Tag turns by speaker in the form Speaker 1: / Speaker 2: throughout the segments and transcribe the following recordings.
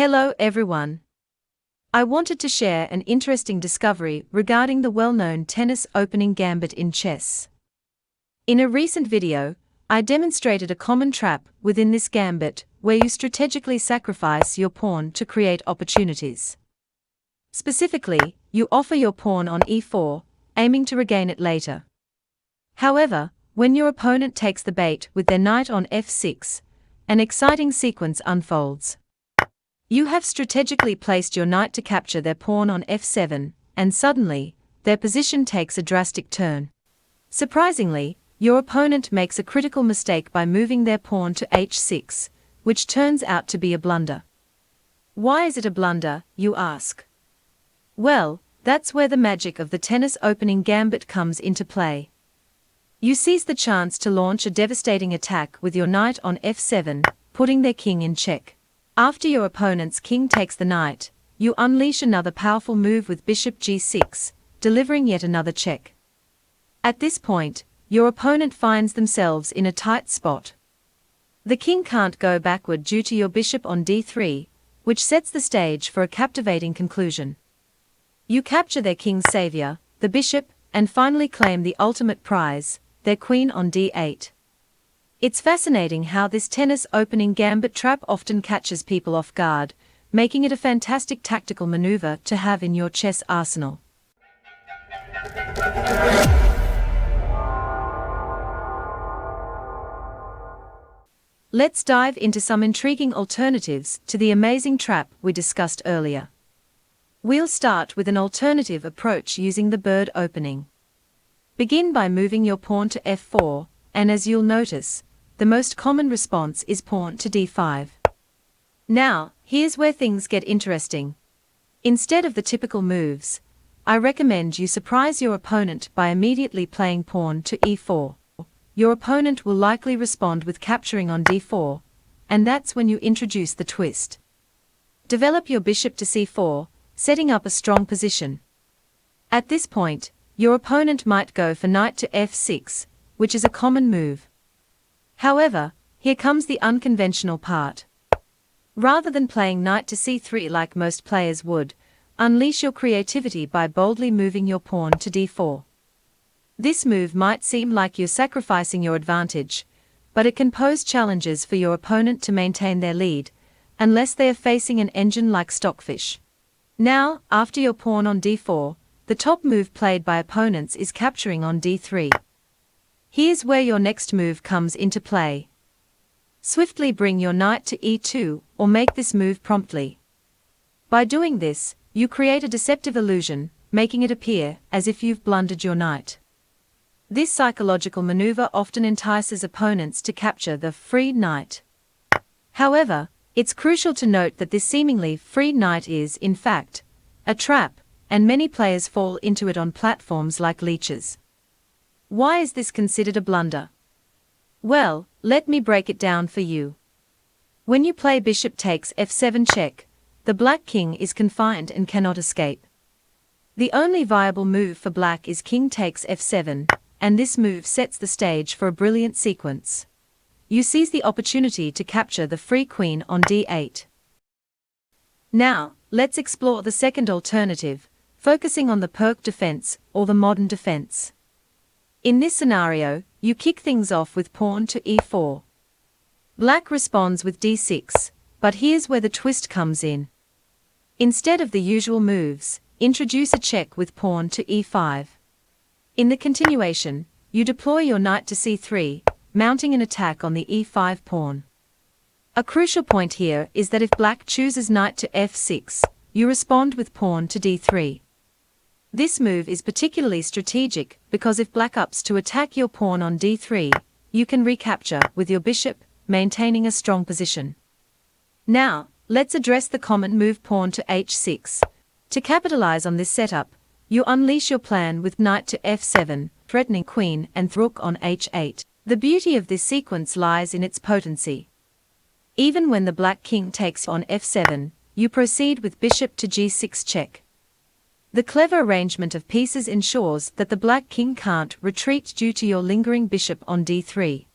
Speaker 1: Hello everyone. I wanted to share an interesting discovery regarding the well-known tennis opening gambit in chess. In a recent video, I demonstrated a common trap within this gambit where you strategically sacrifice your pawn to create opportunities. Specifically, you offer your pawn on e4, aiming to regain it later. However, when your opponent takes the bait with their knight on f6, an exciting sequence unfolds. You have strategically placed your knight to capture their pawn on f7, and suddenly, their position takes a drastic turn. Surprisingly, your opponent makes a critical mistake by moving their pawn to h6, which turns out to be a blunder. Why is it a blunder, you ask? Well, that's where the magic of the tennis opening gambit comes into play. You seize the chance to launch a devastating attack with your knight on f7, putting their king in check. After your opponent's king takes the knight, you unleash another powerful move with bishop g6, delivering yet another check. At this point, your opponent finds themselves in a tight spot. The king can't go backward due to your bishop on d3, which sets the stage for a captivating conclusion. You capture their king's savior, the bishop, and finally claim the ultimate prize, their queen on d8. It's fascinating how this tennis opening gambit trap often catches people off guard, making it a fantastic tactical maneuver to have in your chess arsenal. Let's dive into some intriguing alternatives to the amazing trap we discussed earlier. We'll start with an alternative approach using the bird opening. Begin by moving your pawn to f4, and as you'll notice, the most common response is pawn to d5. Now, here's where things get interesting. Instead of the typical moves, I recommend you surprise your opponent by immediately playing pawn to e4. Your opponent will likely respond with capturing on d4, and that's when you introduce the twist. Develop your bishop to c4, setting up a strong position. At this point, your opponent might go for knight to f6, which is a common move. However, here comes the unconventional part. Rather than playing knight to c3 like most players would, unleash your creativity by boldly moving your pawn to d4. This move might seem like you're sacrificing your advantage, but it can pose challenges for your opponent to maintain their lead, unless they are facing an engine like Stockfish. Now, after your pawn on d4, the top move played by opponents is capturing on d3. Here's where your next move comes into play. Swiftly bring your knight to e2, or make this move promptly. By doing this, you create a deceptive illusion, making it appear as if you've blundered your knight. This psychological maneuver often entices opponents to capture the free knight. However, it's crucial to note that this seemingly free knight is, in fact, a trap, and many players fall into it on platforms like leeches. Why is this considered a blunder? Well, let me break it down for you. When you play bishop takes f7 check, the black king is confined and cannot escape. The only viable move for black is king takes f7, and this move sets the stage for a brilliant sequence. You seize the opportunity to capture the free queen on d8. Now, let's explore the second alternative, focusing on the Pirc defense, or the modern defense. In this scenario, you kick things off with pawn to e4. Black responds with d6, but here's where the twist comes in. Instead of the usual moves, introduce a check with pawn to e5. In the continuation, you deploy your knight to c3, mounting an attack on the e5 pawn. A crucial point here is that if black chooses knight to f6, you respond with pawn to d3. This move is particularly strategic because if black ups to attack your pawn on d3, you can recapture with your bishop, maintaining a strong position. Now, let's address the common move pawn to h6. To capitalize on this setup, you unleash your plan with knight to f7, threatening queen and rook on h8. The beauty of this sequence lies in its potency. Even when the black king takes on f7, you proceed with bishop to g6 check. The clever arrangement of pieces ensures that the black king can't retreat due to your lingering bishop on d3.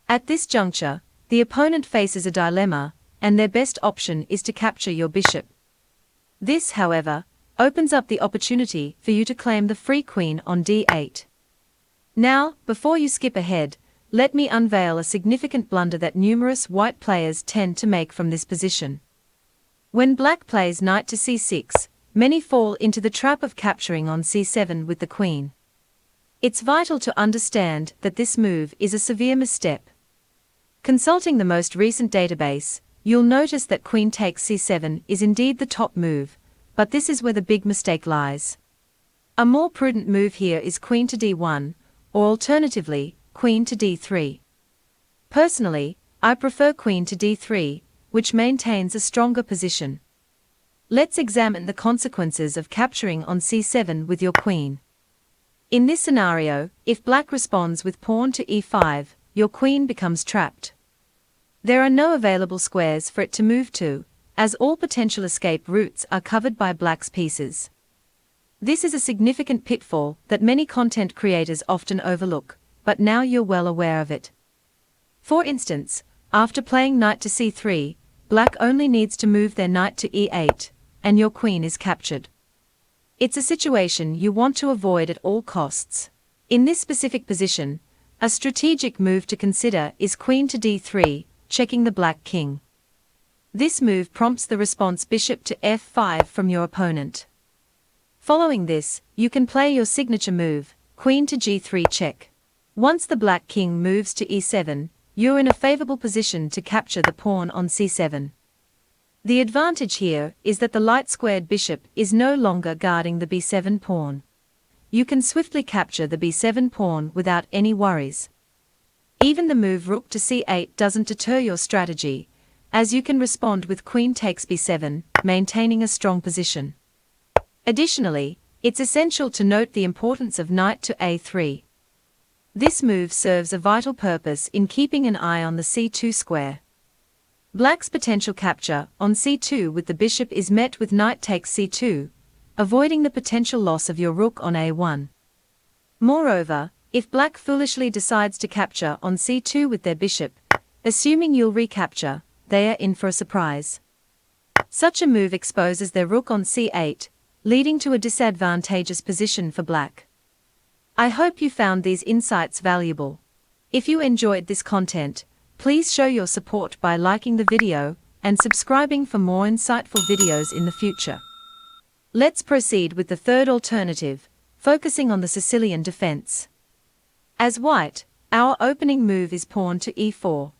Speaker 1: At this juncture, the opponent faces a dilemma, and their best option is to capture your bishop. This, however, opens up the opportunity for you to claim the free queen on d8. Now, before you skip ahead, let me unveil a significant blunder that numerous white players tend to make from this position. When black plays knight to c6, many fall into the trap of capturing on c7 with the queen. It's vital to understand that this move is a severe misstep. Consulting the most recent database, you'll notice that queen takes c7 is indeed the top move, but this is where the big mistake lies. A more prudent move here is queen to d1, or alternatively, queen to d3. Personally, I prefer queen to d3, which maintains a stronger position. Let's examine the consequences of capturing on c7 with your queen. In this scenario, if black responds with pawn to e5, your queen becomes trapped. There are no available squares for it to move to, as all potential escape routes are covered by black's pieces. This is a significant pitfall that many content creators often overlook, but now you're well aware of it. For instance, after playing knight to c3, black only needs to move their knight to e8, and your queen is captured. It's a situation you want to avoid at all costs. In this specific position, a strategic move to consider is queen to d3, checking the black king. This move prompts the response bishop to f5 from your opponent. Following this, you can play your signature move, queen to g3 check. Once the black king moves to e7, you're in a favorable position to capture the pawn on c7. The advantage here is that the light-squared bishop is no longer guarding the b7 pawn. You can swiftly capture the b7 pawn without any worries. Even the move rook to c8 doesn't deter your strategy, as you can respond with queen takes b7, maintaining a strong position. Additionally, it's essential to note the importance of knight to a3. This move serves a vital purpose in keeping an eye on the c2 square. Black's potential capture on c2 with the bishop is met with knight takes c2, avoiding the potential loss of your rook on a1. Moreover, if black foolishly decides to capture on c2 with their bishop, assuming you'll recapture, they are in for a surprise. Such a move exposes their rook on c8, leading to a disadvantageous position for black. I hope you found these insights valuable. If you enjoyed this content, please show your support by liking the video and subscribing for more insightful videos in the future. Let's proceed with the third alternative, focusing on the Sicilian defense. As white, our opening move is pawn to e4.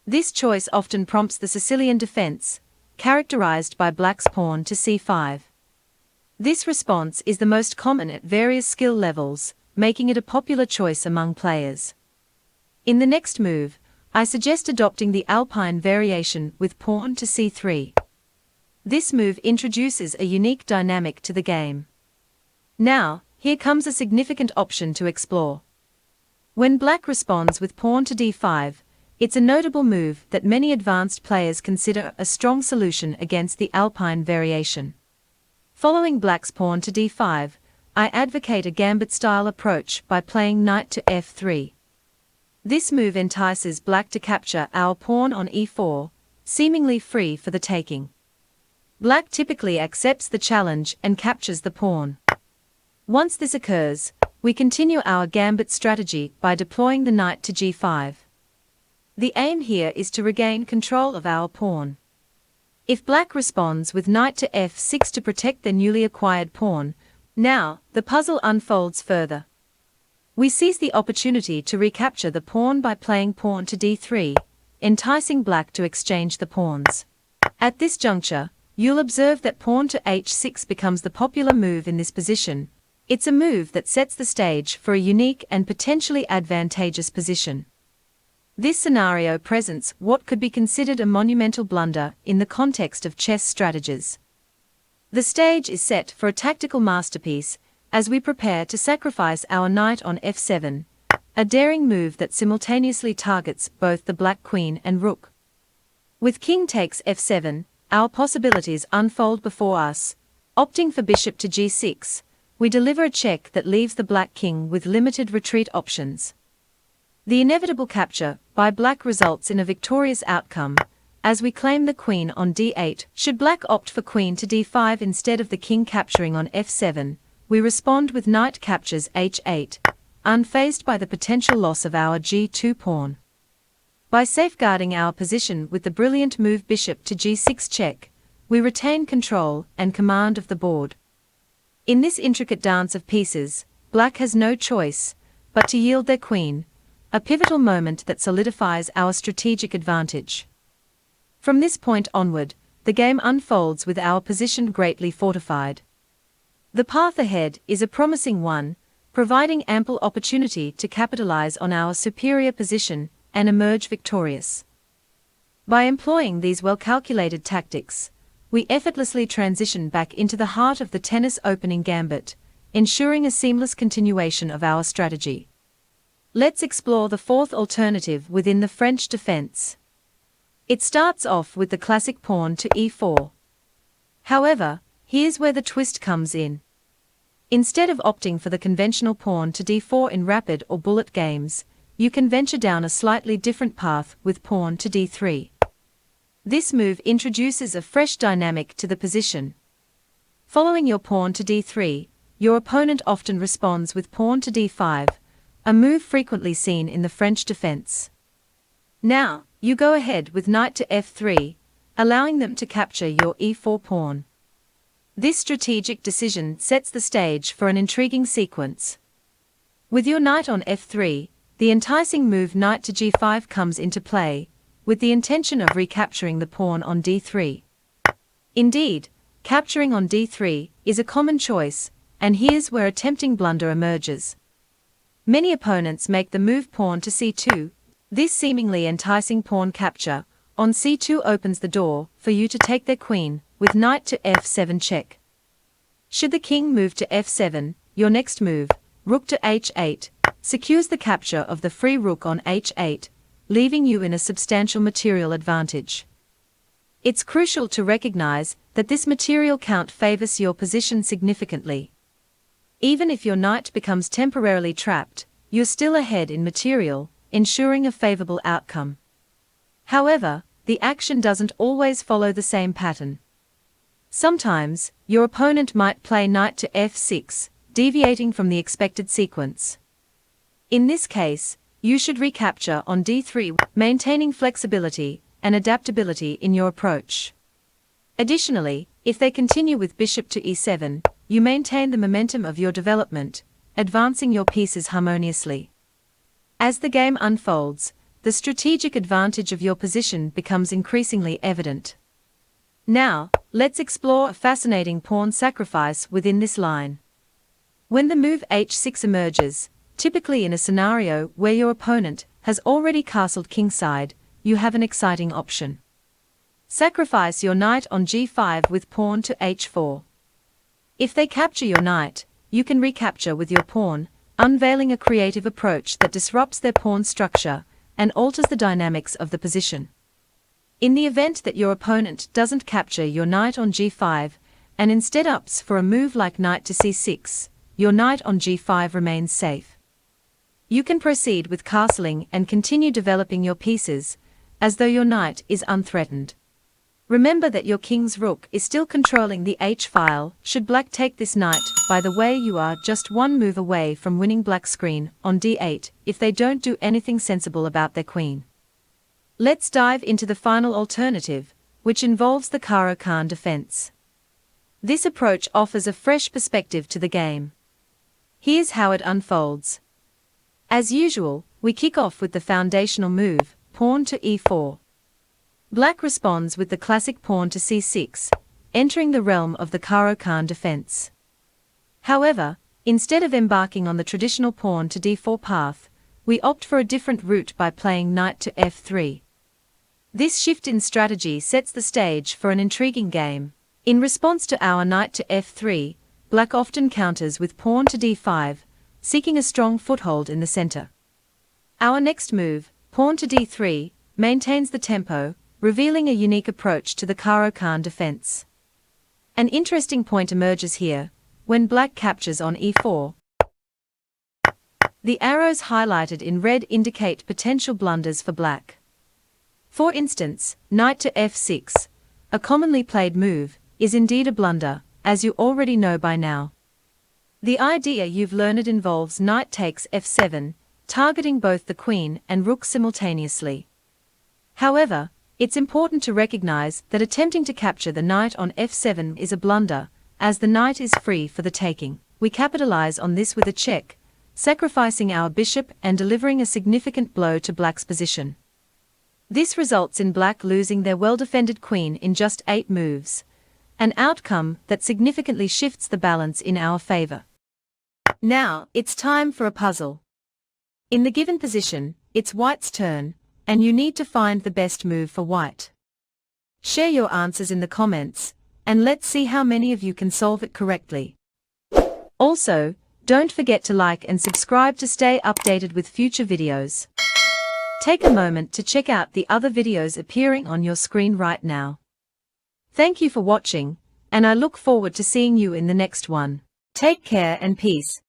Speaker 1: This choice often prompts the Sicilian defense, characterized by black's pawn to c5. This response is the most common at various skill levels, making it a popular choice among players. In the next move, I suggest adopting the Alpine variation with pawn to c3. This move introduces a unique dynamic to the game. Now, here comes a significant option to explore. When black responds with pawn to d5, it's a notable move that many advanced players consider a strong solution against the Alpine variation. Following black's pawn to d5, I advocate a gambit-style approach by playing knight to f3. This move entices black to capture our pawn on e4, seemingly free for the taking. Black typically accepts the challenge and captures the pawn. Once this occurs, we continue our gambit strategy by deploying the knight to g5. The aim here is to regain control of our pawn. If black responds with knight to f6 to protect their newly acquired pawn, now the puzzle unfolds further. We seize the opportunity to recapture the pawn by playing pawn to d3, enticing black to exchange the pawns. At this juncture, you'll observe that pawn to h6 becomes the popular move in this position. It's a move that sets the stage for a unique and potentially advantageous position. This scenario presents what could be considered a monumental blunder in the context of chess strategies. The stage is set for a tactical masterpiece as we prepare to sacrifice our knight on f7, a daring move that simultaneously targets both the black queen and rook. With king takes f7, our possibilities unfold before us. Opting for bishop to g6, we deliver a check that leaves the black king with limited retreat options. The inevitable capture by black results in a victorious outcome, as we claim the queen on d8. Should black opt for queen to d5 instead of the king capturing on f7, we respond with knight captures h8, unfazed by the potential loss of our g2 pawn. By safeguarding our position with the brilliant move bishop to g6 check, we retain control and command of the board. In this intricate dance of pieces, black has no choice but to yield their queen, a pivotal moment that solidifies our strategic advantage. From this point onward, the game unfolds with our position greatly fortified. The path ahead is a promising one, providing ample opportunity to capitalize on our superior position and emerge victorious. By employing these well-calculated tactics, we effortlessly transition back into the heart of the tennis opening gambit, ensuring a seamless continuation of our strategy. Let's explore the fourth alternative within the French defense. It starts off with the classic pawn to e4. However, here's where the twist comes in. Instead of opting for the conventional pawn to d4 in rapid or bullet games, you can venture down a slightly different path with pawn to d3. This move introduces a fresh dynamic to the position. Following your pawn to d3, your opponent often responds with pawn to d5, a move frequently seen in the French defense. Now, you go ahead with knight to f3, allowing them to capture your e4 pawn. This strategic decision sets the stage for an intriguing sequence. With your knight on f3, the enticing move knight to g5 comes into play, with the intention of recapturing the pawn on d3. Indeed, capturing on d3 is a common choice, and here's where a tempting blunder emerges. Many opponents make the move pawn to c2. This seemingly enticing pawn capture on c2 opens the door for you to take their queen, with knight to f7 check. Should the king move to f7, your next move, rook to h8, secures the capture of the free rook on h8, leaving you in a substantial material advantage. It's crucial to recognize that this material count favors your position significantly. Even if your knight becomes temporarily trapped, you're still ahead in material, ensuring a favorable outcome. However, the action doesn't always follow the same pattern. Sometimes, your opponent might play knight to f6, deviating from the expected sequence. In this case, you should recapture on d3, maintaining flexibility and adaptability in your approach. Additionally, if they continue with bishop to e7, you maintain the momentum of your development, advancing your pieces harmoniously. As the game unfolds, the strategic advantage of your position becomes increasingly evident. Now, let's explore a fascinating pawn sacrifice within this line. When the move h6 emerges, typically in a scenario where your opponent has already castled kingside, you have an exciting option. Sacrifice your knight on g5 with pawn to h4. If they capture your knight, you can recapture with your pawn, unveiling a creative approach that disrupts their pawn structure and alters the dynamics of the position. In the event that your opponent doesn't capture your knight on g5, and instead opts for a move like knight to c6, your knight on g5 remains safe. You can proceed with castling and continue developing your pieces, as though your knight is unthreatened. Remember that your king's rook is still controlling the h-file. Should black take this knight, by the way, you are just one move away from winning black's screen on d8 if they don't do anything sensible about their queen. Let's dive into the final alternative, which involves the Caro-Kann defense. This approach offers a fresh perspective to the game. Here's how it unfolds. As usual, we kick off with the foundational move, pawn to e4. Black responds with the classic pawn to c6, entering the realm of the Caro-Kann defense. However, instead of embarking on the traditional pawn to d4 path, we opt for a different route by playing knight to f3. This shift in strategy sets the stage for an intriguing game. In response to our knight to f3, black often counters with pawn to d5, seeking a strong foothold in the center. Our next move, pawn to d3, maintains the tempo, revealing a unique approach to the Caro-Kann defense. An interesting point emerges here. When black captures on e4, the arrows highlighted in red indicate potential blunders for black. For instance, knight to f6, a commonly played move, is indeed a blunder, as you already know by now. The idea you've learned involves knight takes f7, targeting both the queen and rook simultaneously. However, it's important to recognize that attempting to capture the knight on f7 is a blunder, as the knight is free for the taking. We capitalize on this with a check, sacrificing our bishop and delivering a significant blow to black's position. This results in black losing their well-defended queen in just 8 moves, an outcome that significantly shifts the balance in our favor. Now, it's time for a puzzle. In the given position, it's white's turn, and you need to find the best move for white. Share your answers in the comments, and let's see how many of you can solve it correctly. Also, don't forget to like and subscribe to stay updated with future videos. Take a moment to check out the other videos appearing on your screen right now. Thank you for watching, and I look forward to seeing you in the next one. Take care and peace.